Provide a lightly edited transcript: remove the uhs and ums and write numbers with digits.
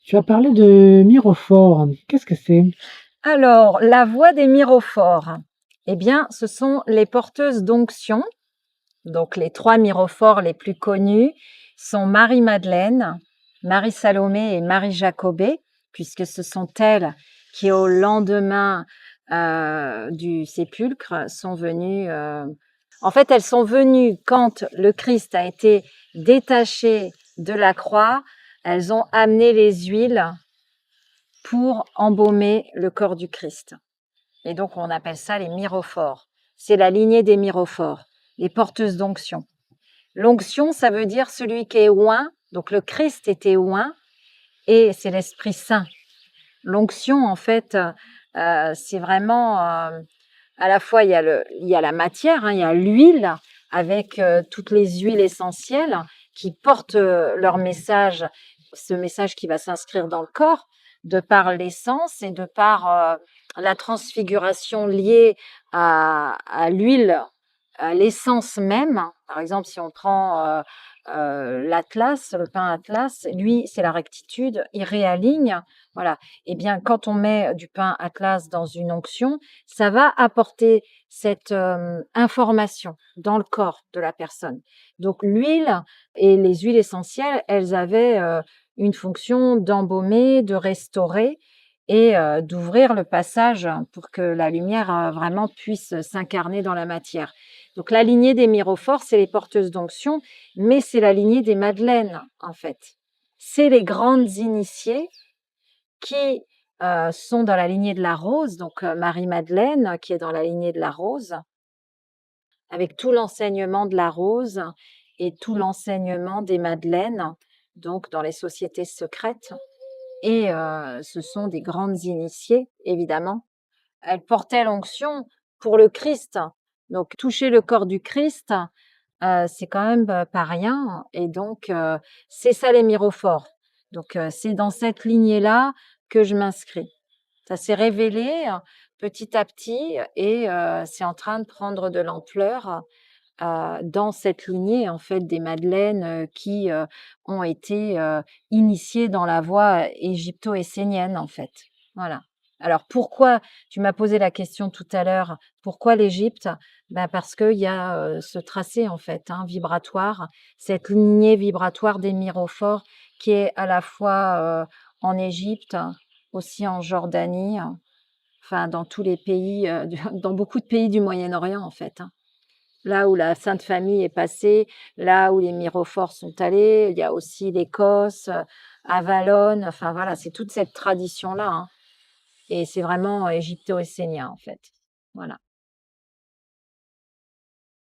Tu as parlé de mirophore. Qu'est-ce que c'est? Alors, la voix des mirophores, eh bien, ce sont les porteuses d'onction. Donc, les 3 mirophores les plus connus sont Marie-Madeleine, Marie-Salomé et Marie-Jacobée, puisque ce sont elles qui, au lendemain du sépulcre, sont venues. En fait, elles sont venues quand le Christ a été détaché de la croix. Elles ont amené les huiles pour embaumer le corps du Christ. Et donc, on appelle ça les mirophores. C'est la lignée des mirophores, les porteuses d'onction. L'onction, ça veut dire celui qui est oint. Donc, le Christ était oint et c'est l'Esprit Saint. L'onction, en fait, c'est vraiment à la fois il y a la matière, hein, il y a l'huile avec toutes les huiles essentielles qui portent leur message, ce message qui va s'inscrire dans le corps de par l'essence et de par la transfiguration liée à l'huile, à l'essence même. Par exemple, si on prend l'Atlas, le pain Atlas, lui, c'est la rectitude, il réaligne. Voilà. Eh bien, quand on met du pain Atlas dans une onction, ça va apporter cette information dans le corps de la personne. Donc, l'huile et les huiles essentielles, elles avaient une fonction d'embaumer, de restaurer et d'ouvrir le passage pour que la lumière vraiment puisse s'incarner dans la matière. Donc, la lignée des mirophores, c'est les porteuses d'onction, mais c'est la lignée des madeleines, en fait. C'est les grandes initiées qui sont dans la lignée de la rose, donc Marie-Madeleine qui est dans la lignée de la rose, avec tout l'enseignement de la rose et tout l'enseignement des madeleines, donc dans les sociétés secrètes. Et ce sont des grandes initiées, évidemment. Elles portaient l'onction pour le Christ. Donc toucher le corps du Christ, c'est quand même pas rien. Et donc, c'est ça les mirophores. Donc, c'est dans cette lignée-là que je m'inscris. Ça s'est révélé petit à petit et c'est en train de prendre de l'ampleur dans cette lignée en fait des madeleines qui ont été initiées dans la voie égypto-essénienne en fait. Voilà. Alors pourquoi, tu m'as posé la question tout à l'heure, pourquoi l'Égypte? Ben parce qu'il y a ce tracé en fait hein, vibratoire, cette lignée vibratoire des mirophores qui est à la fois en Égypte, aussi en Jordanie, enfin dans tous les pays, dans beaucoup de pays du Moyen-Orient en fait. Hein. Là où la Sainte Famille est passée, là où les mirophores sont allés, il y a aussi l'Écosse, Avalon, enfin voilà, c'est toute cette tradition-là, hein et c'est vraiment égypto-essénien, en fait. Voilà.